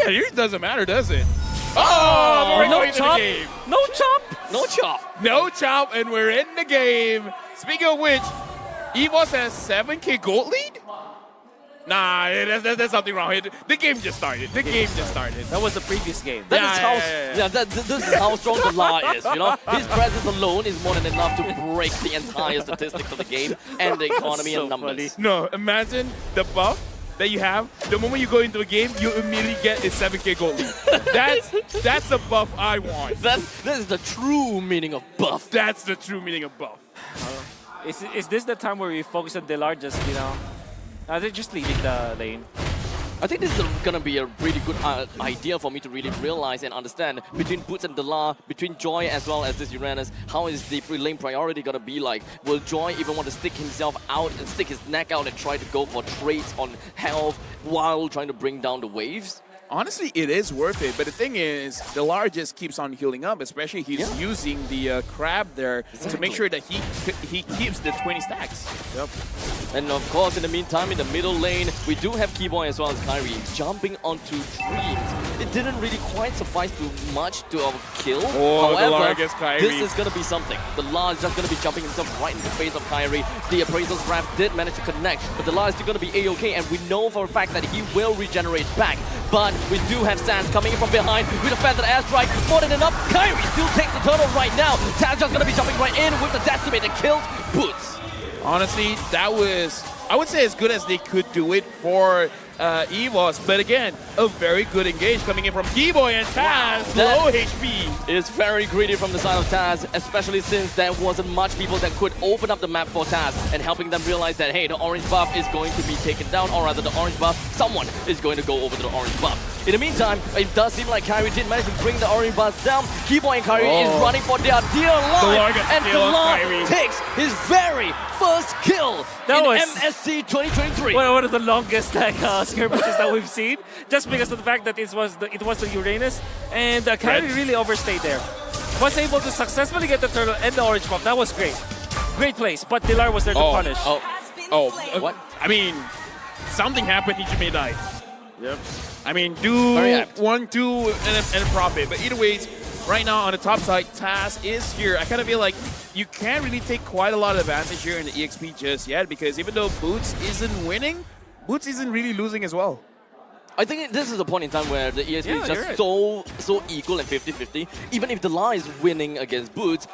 Yeah, it doesn't matter, does it? Oh, we're no going to chop. the game. No chop. No chop. No chop, and we're in the game. Speaking of which, EVOS has 7K gold lead? Nah, there's something wrong. The game just started. The game just started. That was the previous game. This is how strong the law is, you know? His presence alone is more than enough to break the entire statistics of the game and the economy and numbers. Funny. No, imagine the buff that you have. The moment you go into a game, you immediately get a 7K gold lead. That's the buff I want. This is the true meaning of buff. That's the true meaning of buff. Is this the time where we focus on Delar just, you know, they're just leaving the lane? I think this is going to be a really good idea for me to really realize and understand between Boots and Delar, between Joy as well as this Uranus, how is the free lane priority going to be like? Will Joy even want to stick himself out and stick his neck out and try to go for trades on health while trying to bring down the waves? Honestly, it is worth it, but the thing is, Delar just keeps on healing up, especially he's using the crab there to make sure that he keeps the 20 stacks. Yep. And of course, in the meantime, in the middle lane, we do have Keyboy as well as Kyrie jumping onto Dreams. It didn't really quite suffice too much to our kill. Oh, however, Delar gets Kyrie. this is going to be something. Delar is just going to be jumping himself right in the face of Kyrie. The Appraisal's Wrath did manage to connect, but Delar is still going to be A-OK, and we know for a fact that he will regenerate back. But we do have Sans coming in from behind with a feathered airstrike. More than enough. Kyrie still takes the turtle right now. Sans just going to be jumping right in with the decimate that kills Boots. Honestly, that was, I would say, as good as they could do it for EVOS. But again, a very good engage coming in from Keyboy and Taz. Low HP. Is very greedy from the side of Taz, especially since there wasn't much people that could open up the map for Taz and helping them realize that, hey, the orange buff is going to be taken down, or rather the orange buff, someone is going to go over to the orange buff. In the meantime, it does seem like Kyrie did manage to bring the orange buff down. Keyboy and Kyrie is running for their dear life, and Delar takes his very first kill in MSC 2023. One of the longest skirmishes that we've seen, just because of the fact that it was the Uranus, and Kyrie really overstayed there. Was able to successfully get the turtle and the orange buff. That was great. Great place, but Delar was there to punish. What? I mean, something happened, he may die. Yep. I mean, do 1, 2, and a profit. But either ways, right now on the top side, Taz is here. I kind of feel like you can't really take quite a lot of advantage here in the EXP just yet, because even though Boots isn't winning, Boots isn't really losing as well. I think this is a point in time where the ESP is just so equal and 50-50. Even if Delar is winning against Boots,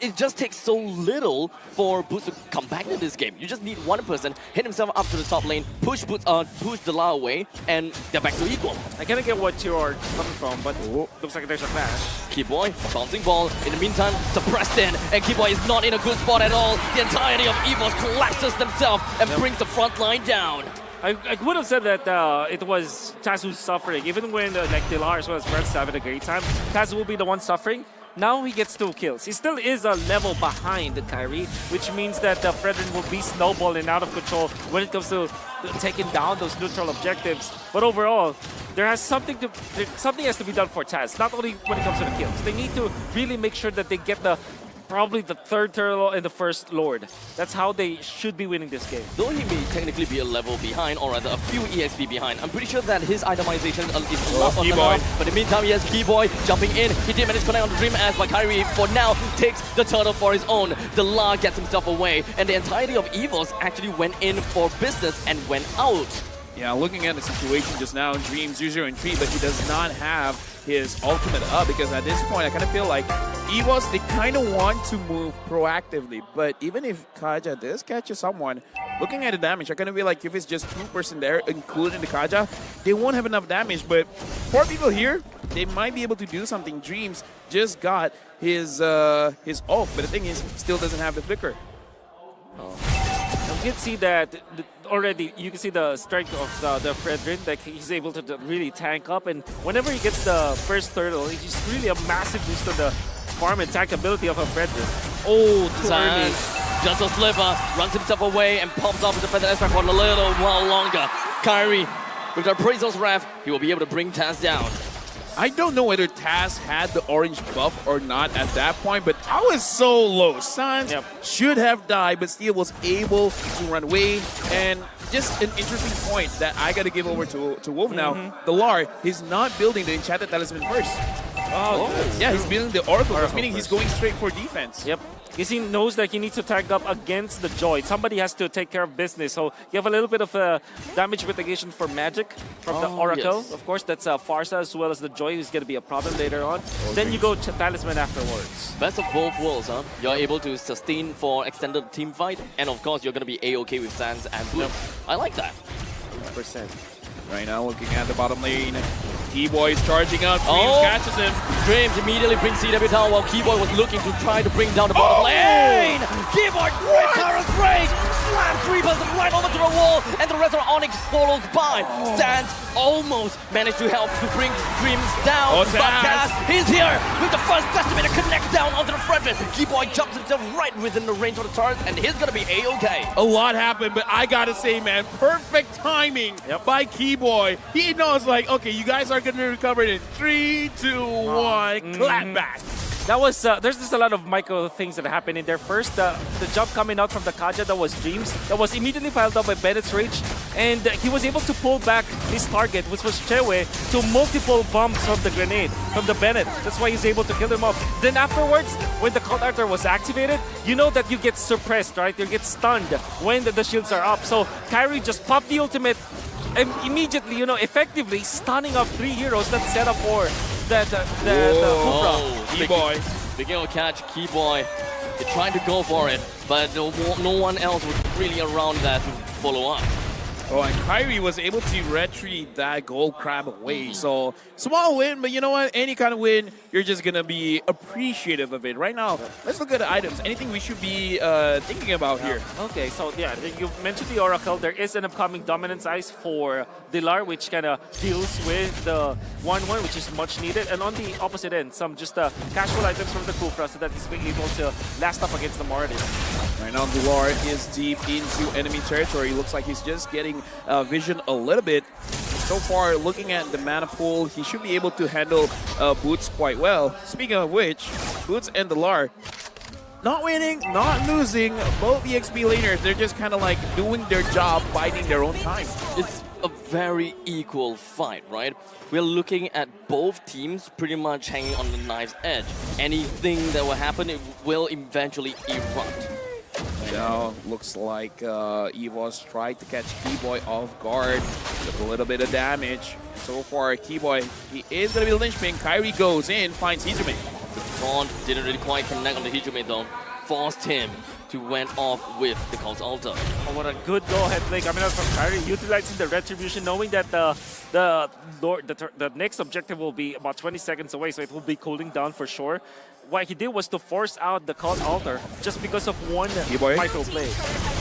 it just takes so little for Boots to come back in this game. You just need one person, hit himself up to the top lane, push Delar away, and they're back to equal. I kind of get what you are coming from, but looks like there's a clash. Keyboy, bouncing ball. In the meantime, suppressed in, and Keyboy is not in a good spot at all. The entirety of EVOS collapses themselves and brings the front line down. I would have said that it was Taz who's suffering. Even when like Delar as well as Fred's having a great time, Taz will be the one suffering. Now he gets 2 kills. He still is a level behind Kyrie, which means that Fredrin will be snowballing out of control when it comes to taking down those neutral objectives. But overall, something has to be done for Taz, not only when it comes to the kills. They need to really make sure that they get probably the 3rd turtle and the 1st Lord. That's how they should be winning this game. Though he may technically be a level behind, or rather a few EXP behind, I'm pretty sure that his itemization is not on the level. But in the meantime, he has Keyboy jumping in. He did manage to connect on the Dream as, but Kyrie for now takes the turtle for his own. Delar gets himself away, and the entirety of EVOS actually went in for business and went out. Yeah, looking at the situation just now, Dreams 0 and 3, but he does not have his ultimate up, because at this point I kind of feel like EVOS, they kind of want to move proactively, but even if Kaja does catch someone, looking at the damage, I kind of feel like if it's just 2% there, including the Kaja, they won't have enough damage. But 4 people here, they might be able to do something. Dreams just got his ult, but the thing is, still doesn't have the flicker. You can see that already. You can see the strength of the Fredrin. Like he's able to really tank up, and whenever he gets the 1st turtle, it's just really a massive boost to the farm and tank ability of a Fredrin. Oh, too early. Just a sliver, runs himself away and pops off with the feather aspect for a little while longer. Kyrie, with the Appraisal's Wrath, he will be able to bring Taz down. I don't know whether Taz had the orange buff or not at that point, but I was so low. Sans should have died, but still was able to run away. And just an interesting point that I got to give over to Wolf now. The Lar, he's not building the Enchanted Talisman first. Yeah, he's building the Oracle, meaning he's going straight for defense. Yep. Because he knows that he needs to tag up against the Joy. Somebody has to take care of business. So you have a little bit of damage mitigation for magic from the Oracle. Yes. Of course, that's Farsa as well as the Joy, who's going to be a problem later on. Then you go to Talisman afterwards. Best of both worlds, huh? You're able to sustain for extended team fight, and of course, you're going to be A-OK with Sans and Blue. I like that. 100%. Right now, looking at the bottom lane, Keyboy is charging up. Dreams catches him. Dreams immediately brings CW down while Keyboy was looking to try to bring down the bottom lane. Keyboy, great Tyrant's break, slams Reapers right over to the wall, and the rest of ONIC follows by. Sans almost managed to help to bring Dreams down, but Taz is here with the first Testament to connect down onto the front. Keyboy jumps himself right within the range of the turret, and he's gonna be A-OK. A lot happened, but I gotta say, man, perfect timing by Keyboy. He knows, like, okay, you guys are gonna recover it in 3, 2, 1, clap back. That was, there's just a lot of micro things that happened in there. First, the jump coming out from the Kaja, that was Dreams. That was immediately piled up by Bennett's Rage. And he was able to pull back his target, which was Chewe, to multiple bombs from the grenade, from the Bennett. That's why he's able to kill him off. Then afterwards, when the Cult Arthur was activated, you know that you get suppressed, right? You get stunned when the shields are up. So Kyrie just popped the ultimate, and immediately, you know, effectively stunning up 3 heroes that set up for the Keyboy. Speaking of catch, Keyboy, they tried to go for it, but no one else was really around that to follow up. Oh, and Kyrie was able to retrieve that gold crab away. So, small win, but you know what? Any kind of win, you're just going to be appreciative of it. Right now, let's look at the items. Anything we should be thinking about here? Okay, so yeah, you mentioned the Oracle. There is an upcoming Dominance Ice for Dilar, which kind of deals with the 1-1, which is much needed. And on the opposite end, some just casual items from the Kufra so that he's being able to last up against the Moradin. Right now, Dilar is deep into enemy territory. Looks like he's just getting vision a little bit. So far, looking at the mana pool, he should be able to handle Boots quite well. Speaking of which, Boots and Dilar, not winning, not losing. Both EXP laners, they're just kind of like doing their job, biding their own time. It's a very equal fight, right? We're looking at both teams pretty much hanging on the knife's edge. Anything that will happen, it will eventually erupt. Now, looks like EVOS tried to catch Keyboy off guard with a little bit of damage. So far, Keyboy, he is going to be the linchpin. Kyrie goes in, finds Hijime. The taunt didn't really quite connect on the Hijime though. Forced him to went off with the Cult Altar. Oh, what a good go-ahead play coming out from Kyrie, utilizing the Retribution, knowing that the next objective will be about 20 seconds away, so it will be cooling down for sure. What he did was to force out the Cult Altar just because of one micro play.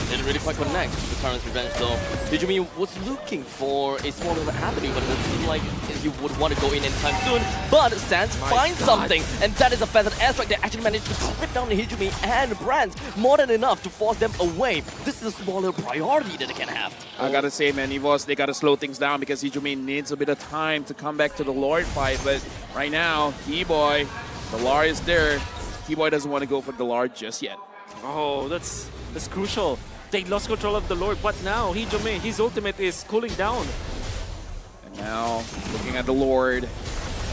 Didn't really quite connect to the current revenge though. Hijime was looking for a small event happening, but it doesn't seem like he would want to go in anytime soon. But Sans finds something, and that is a feathered airstrike that actually managed to clip down the Hijime and Brands more than enough to force them away. This is a smaller priority that they can have. I gotta say, man, EVOS, they gotta slow things down because Hijime needs a bit of time to come back to the Lord fight. But right now, Keyboy, the Lar is there. Keyboy doesn't want to go for the Lar just yet. Oh, that's crucial. They lost control of the Lord, but now Hijime, his ultimate is cooling down. And now, looking at the Lord,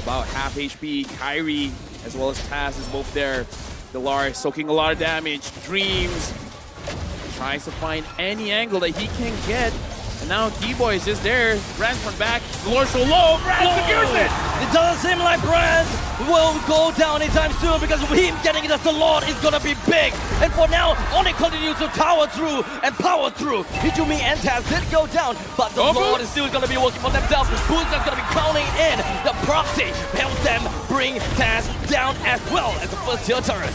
about half HP. Kyrie, as well as Taz, is both there. The Lar soaking a lot of damage. Dreams tries to find any angle that he can get. And now Keyboy is just there. Brands from back. The Lord's so low. Brands secures it. It doesn't seem like Brands will go down anytime soon because with him getting it as the Lord is gonna be big. And for now, ONIC continues to tower through and power through. Hijime and Taz did go down, but the Lord is still gonna be working for themselves. Boots is gonna be counting in. The proxy helps them bring Taz down as well as the first tier turret.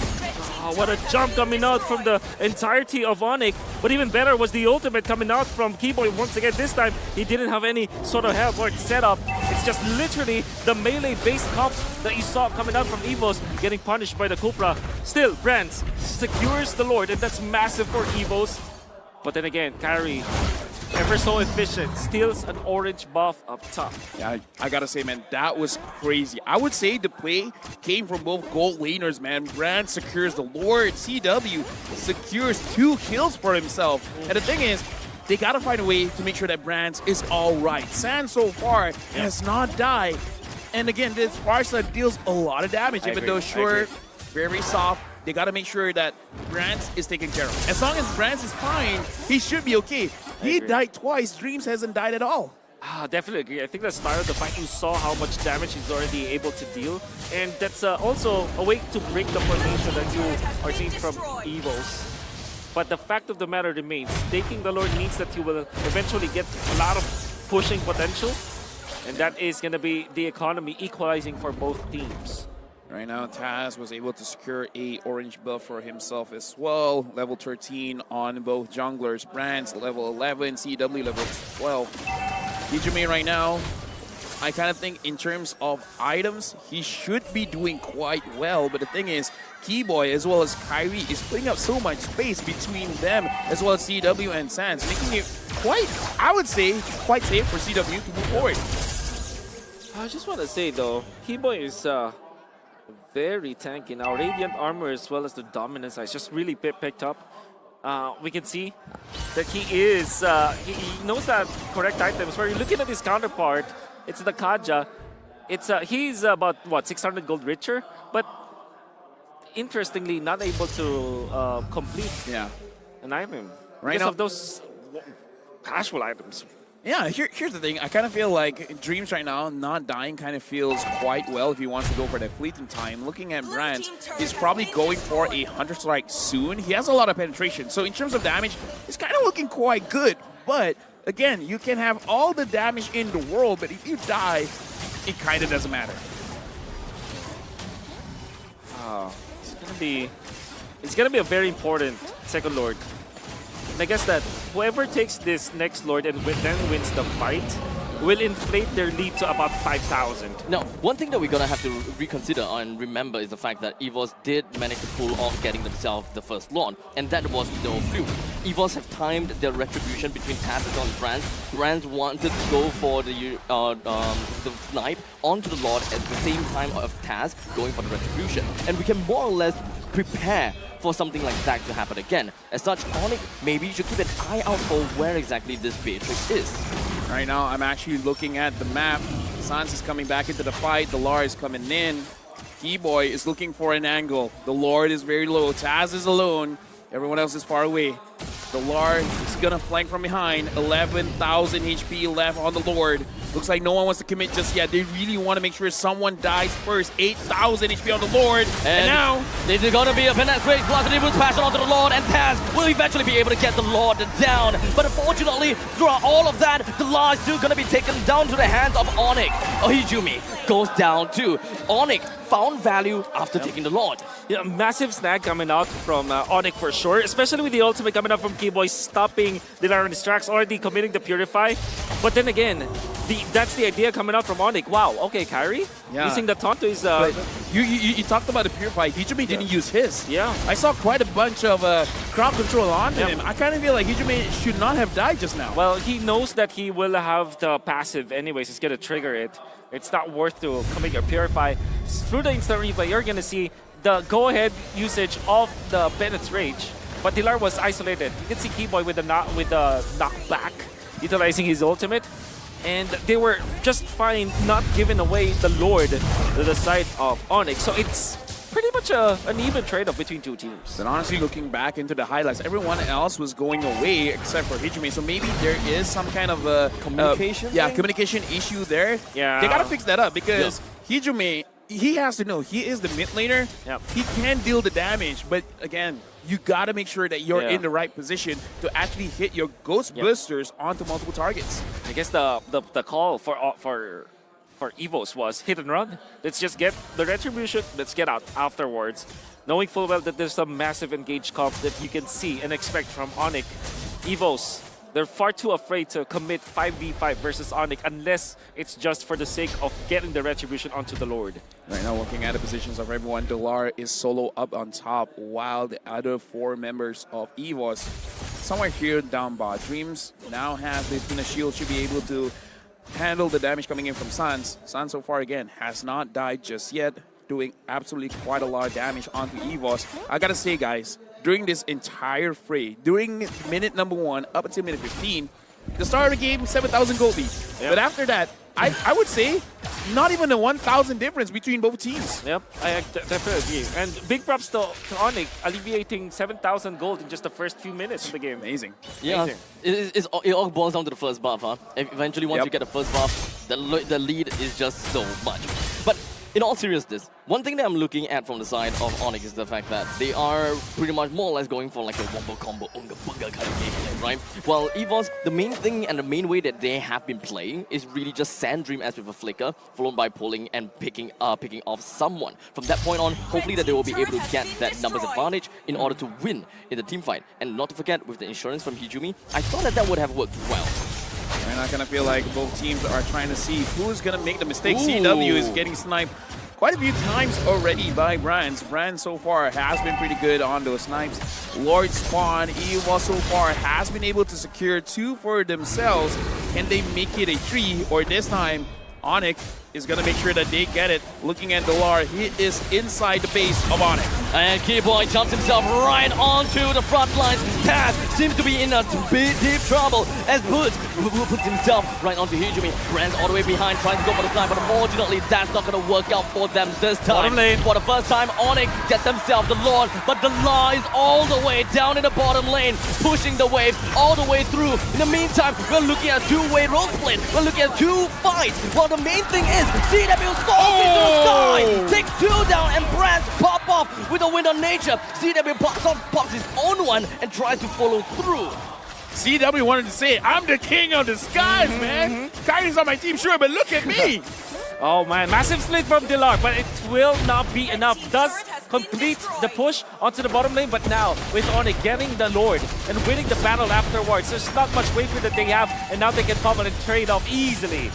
Oh, what a jump coming out from the entirety of ONIC. But even better was the ultimate coming out from Keyboy. Once again, this time, he didn't have any sort of help or setup. It's just literally the melee-based comp that you saw coming out from EVOS getting punished by the Kufra. Still, Brands secures the Lord, and that's massive for EVOS. But then again, Kyrie Ever so efficient. Steals an orange buff up top. Yeah, I gotta say, man, that was crazy. I would say the play came from both gold laners, man. Brand secures the Lord. CW secures 2 kills for himself. And the thing is, they gotta find a way to make sure that Brands is all right. San so far has not died. And again, this Sparsa deals a lot of damage, even though short, very soft. They gotta make sure that Brands is taken care of. As long as Brands is fine, he should be okay. He died twice. Dreams hasn't died at all. Definitely agree. I think the start of the fight, you saw how much damage he's already able to deal. And that's also a way to break the formation that you are seeing from EVOS. But the fact of the matter remains, taking the Lord means that you will eventually get a lot of pushing potential. And that is going to be the economy equalizing for both teams. Right now, Taz was able to secure a orange buff for himself as well. Level 13 on both junglers. Brands level 11, CW level 12. Hijime right now, I kind of think in terms of items, he should be doing quite well. But the thing is, Keyboy as well as Kyrie is putting up so much space between them as well as CW and Sans, making it quite, I would say, quite safe for CW to move forward. I just want to say though, Keyboy is very tanky now. Radiant armor as well as the dominance is just really picked up. We can see that he is, he knows that correct items. Where you're looking at his counterpart, it's the Kaja. He's about, what, 600 gold richer? But interestingly, not able to complete an item. Right because now, of those casual items. Yeah, here's the thing. I kind of feel like Dreams right now, not dying, kind of feels quite well if he wants to go for that fleeting time. Looking at Brands, he's probably going for a 100 strike soon. He has a lot of penetration. So in terms of damage, it's kind of looking quite good. But again, you can have all the damage in the world, but if you die, it kind of doesn't matter. It's gonna be a very important second Lord. And I guess that whoever takes this next Lord and then wins the fight will inflate their lead to about 5,000. Now, one thing that we're going to have to reconsider and remember is the fact that EVOS did manage to pull off getting themselves the first Lord, and that was no fluke. EVOS have timed their retribution between Tactical and Brands. Brands wanted to go for the snipe onto the Lord at the same time of Taz going for the retribution. And we can more or less prepare for something like that to happen again. As such, ONIC maybe should keep an eye out for where exactly this Beatrix is. Right now, I'm actually looking at the map. Sans is coming back into the fight. The Lar is coming in. Keyboy is looking for an angle. The Lord is very low. Taz is alone. Everyone else is far away. The Lar is gonna flank from behind. 11,000 HP left on the Lord. Looks like no one wants to commit just yet. They really want to make sure someone dies first. 8,000 HP on the Lord. And now there's gonna be a penetrate velocity boost passion onto the Lord, and Taz will eventually be able to get the Lord down. But unfortunately, throughout all of that, the Lar is still gonna be taken down to the hands of ONIC. Ohijumi goes down too. ONIC found value after taking the Lord. Yeah, massive snag coming out from ONIC for sure, especially with the ultimate coming out from Keyboy, stopping the Iron Distracts, already committing the Purify. But then again, that's the idea coming out from ONIC. Wow, okay, Kyrie using the taunt to his... You talked about the Purify. Hijime didn't use his. Yeah. I saw quite a bunch of crowd control onto him. I kind of feel like Hijime should not have died just now. Well, he knows that he will have the passive anyways. He's going to trigger it. It's not worth to commit your Purify. Through the instant replay, you're going to see the go-ahead usage of the Bennett's Rage. But Dilar was isolated. You can see Keyboy with the knockback, utilizing his ultimate. And they were just fine not giving away the Lord to the side of ONIC. So it's pretty much an even trade-off between two teams. And honestly, looking back into the highlights, everyone else was going away except for Hijime. So maybe there is some kind of communication communication issue there. Yeah. They got to fix that up because Hijime, he has to know he is the mid laner. Yep. He can deal the damage, but again, you got to make sure that you're in the right position to actually hit your Ghost Blisters onto multiple targets. I guess the call for EVOS was hit and run. Let's just get the retribution. Let's get out afterwards, knowing full well that there's some massive engaged comp that you can see and expect from ONIC. EVOS, they're far too afraid to commit 5v5 versus ONIC unless it's just for the sake of getting the retribution onto the Lord. Right now, looking at the positions of everyone, Dilar is solo up on top, while the other 4 members of EVOS somewhere here down bot. Dreams now has the Tuna Shield, should be able to handle the damage coming in from Sans. Sans so far again has not died just yet, doing absolutely quite a lot of damage onto EVOS. I gotta say, guys, during this entire fray, during minute number 1 up until minute 15, the start of the game, 7,000 gold lead. Yep. But after that, I would say not even a 1,000 difference between both teams. Yep, I definitely agree. And big props to ONIC alleviating 7,000 gold in just the first few minutes of the game. Amazing. Yeah, Amazing. It all boils down to the first buff, huh? Eventually, once you get the first buff, the lead is just so much. But in all seriousness, one thing that I'm looking at from the side of ONIC is the fact that they are pretty much more or less going for like a wombo combo unga bunga kind of gameplay, right? Well, EVOS, the main thing and the main way that they have been playing is really just Sand Dream as with a flicker, followed by pulling and picking off someone. From that point on, hopefully that they will be able to get that numbers advantage in order to win in the team fight. And not to forget, with the insurance from Hijumi, I thought that would have worked well. And I kind of feel like both teams are trying to see who's going to make the mistake. CW is getting sniped quite a few times already by Brands. Brands so far has been pretty good on those snipes. Lord Spawn, EVOS so far has been able to secure 2 for themselves. Can they make it a 3? Or this time, ONIC is going to make sure that they get it. Looking at Delar, he is inside the base of ONIC. And Keyboy jumps himself right onto the front lines. Taz seems to be in a deep trouble as Boots puts himself right onto Hijumi. Brands all the way behind, trying to go for the snipe, but unfortunately that's not going to work out for them this time. Bottom lane. For the first time, ONIC gets themselves the Lord, but the Delar is all the way down in the bottom lane, pushing the wave all the way through. In the meantime, we're looking at a 2-way role split. We're looking at 2 fights. Well, the main thing is CW soars into the sky, takes 2 down, and Brands pop off with a wind on nature. CW pops his own one and tries to follow through. CW wanted to say, I'm the king of the skies, man. Kyrie's on my team, sure, but look at me. Oh man, massive split from Delar, but it will not be enough. Does complete the push onto the bottom lane, but now with ONIC getting the Lord and winning the battle afterwards, there's not much wafer that they have, and now they can come and trade off easily.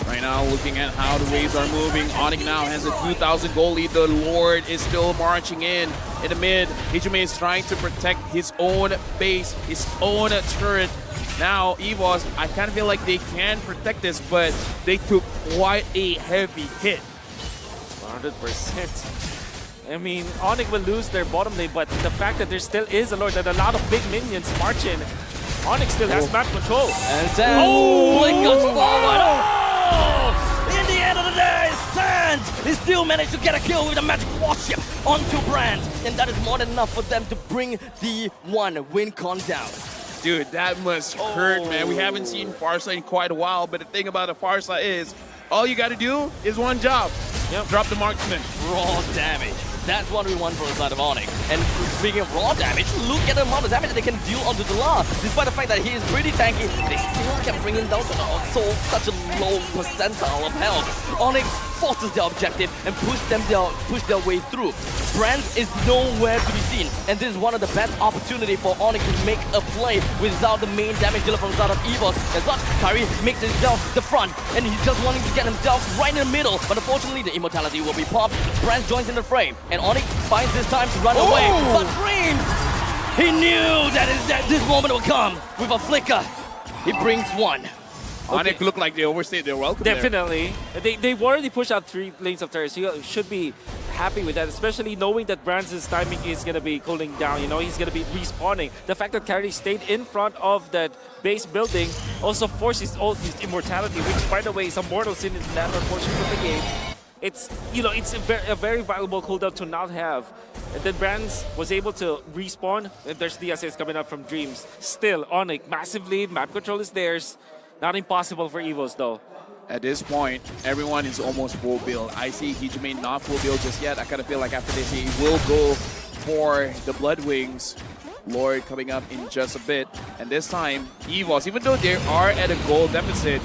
Right now, looking at how the waves are moving, ONIC now has a 2,000 goal lead. The Lord is still marching in the mid. Hijime is trying to protect his own base, his own turret. Now, EVOS, I kind of feel like they can protect this, but they took quite a heavy hit. 100%. I mean, ONIC will lose their bottom lane, but the fact that there still is a Lord, that a lot of big minions march in, ONIC still has map control. And then flickers forward. In the end of the day, Sand is still managed to get a kill with a magic warship onto Brand, and that is more than enough for them to bring the win con down. Dude, that must hurt, man. We haven't seen Farsa in quite a while, but the thing about a Farsa is, all you gotta do is one job. Drop the marksman. Raw damage. That's what we want from the side of ONIC. And speaking of raw damage, look at the amount of damage that they can deal onto Delar. Despite the fact that he is pretty tanky, they still can bring him down to such a low percentile of health. ONIC forces their objective and push their way through. Brand is nowhere to be seen, and this is one of the best opportunities for ONIC to make a play without the main damage dealer from the side of EVOS. As such, Kyrie makes himself the front, and he's just wanting to get himself right in the middle, but unfortunately the immortality will be popped. Brand joins in the fray, and ONIC finds this time to run away, but Dreams, he knew that this moment would come. With a flicker, he brings 1. ONIC look like they overstayed their welcome. Definitely. They've already pushed out 3 lanes of turrets. You should be happy with that, especially knowing that Brands' timing is going to be cooling down. You know, he's going to be respawning. The fact that Kyrie stayed in front of that base building also forces all his immortality, which, by the way, is a mortal sin in the latter portions of the game. It's, you know, it's a very valuable cooldown to not have. And then Brands was able to respawn, and there's the assist coming up from Dreams. Still, ONIC, massive lead, map control is theirs. Not impossible for EVOS though. At this point, everyone is almost full build. I see Hijime not full build just yet. I kind of feel like after this, he will go for the Blood Wings. Lord coming up in just a bit. And this time, EVOS, even though they are at a goal deficit,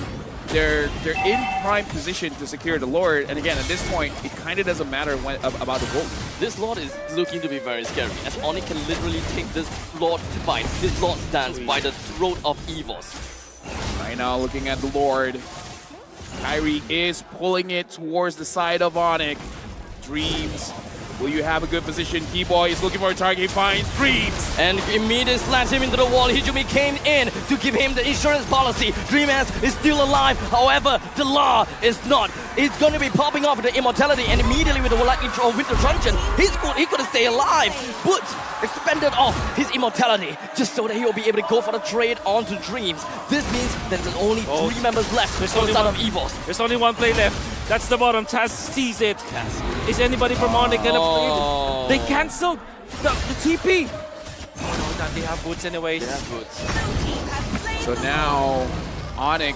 they're in prime position to secure the Lord. And again, at this point, it kind of doesn't matter about the gold. This Lord is looking to be very scary, as ONIC can literally take this Lord fight, this Lord stance by the throat of EVOS. Right now, looking at the Lord, Kyrie is pulling it towards the side of ONIC. Dreams Will you have a good position? T-Boy is looking for a target. He finds Dreams. And immediately slams him into the wall. Hijumi came in to give him the insurance policy. Dreamers is still alive. However, the law is not. He's going to be popping off with the immortality, and immediately with the Winter Truncheon, he could stay alive. But expended off his immortality just so that he will be able to go for the trade onto Dreams. This means that there's only 3 members left for the side of EVOS. There's only one play left. That's the bottom. Taz sees it. Is anybody from ONIC gonna play? They canceled the TP. Oh no, they have boots anyway. They have boots. So now, ONIC,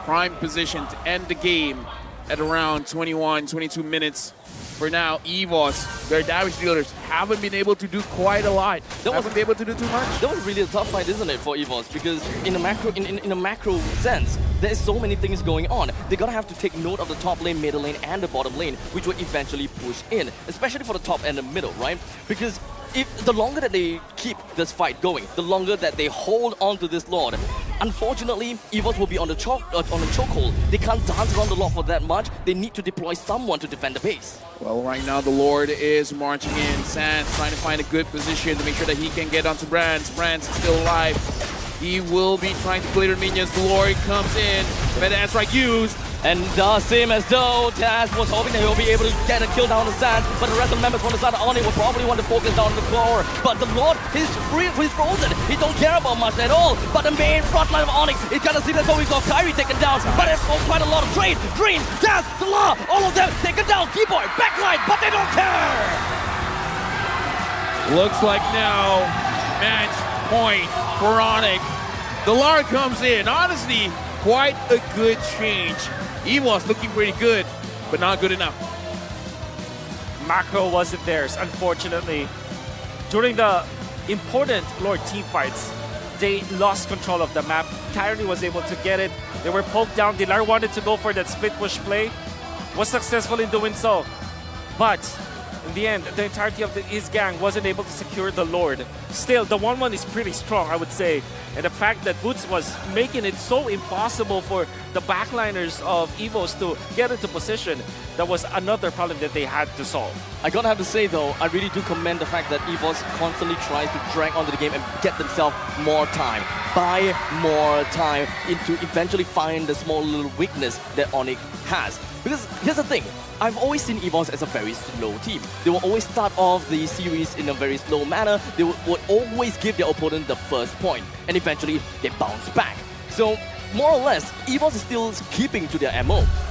prime position to end the game at around 21, 22 minutes. For now, EVOS, their damage dealers, haven't been able to do quite a lot. Haven't been able to do too much. That was really a tough fight, isn't it, for EVOS? Because in a macro sense, there's so many things going on. They're gonna have to take note of the top lane, middle lane, and the bottom lane, which will eventually push in, especially for the top and the middle, right? Because if the longer that they keep this fight going, the longer that they hold on to this Lord, unfortunately, EVOS will be on the chokehold. They can't dance around the Lord for that much. They need to deploy someone to defend the base. Well, right now the Lord is marching in. Sans trying to find a good position to make sure that he can get onto Brands. Brands is still alive. He will be trying to clear minions. The Lord comes in. Better strike used. And does seem as though Taz was hoping that he'll be able to get a kill down the Sans, but the rest of the members from the side of ONIC will probably want to focus down the core. But the Lord, he's frozen. He don't care about much at all. But the main front line of ONIC is gonna seem as though we got Kyrie taken down. But it's quite a lot of trade. Dream, Taz, the Law, all of them taken down. T-Boy, backline, but they don't care. Looks like now, match point for ONIC. The Lord comes in. Honestly, quite a good change. EVOS looking pretty good, but not good enough. Macro wasn't theirs, unfortunately. During the important Lord team fights, they lost control of the map. Kyrie was able to get it. They were poked down. Dilar wanted to go for that split push play. Was successful in doing so. But in the end, the entirety of his gang wasn't able to secure the Lord. Still, the 1-1 is pretty strong, I would say. And the fact that Boots was making it so impossible for the backliners of EVOS to get into position, that was another problem that they had to solve. I gotta have to say though, I really do commend the fact that EVOS constantly tries to drag onto the game and get themselves more time. Buy more time to eventually find the small little weakness that ONIC has. Because here's the thing, I've always seen EVOS as a very slow team. They will always start off the series in a very slow manner. They would always give their opponent the first point, and eventually they bounce back. So more or less, EVOS is still keeping to their MO.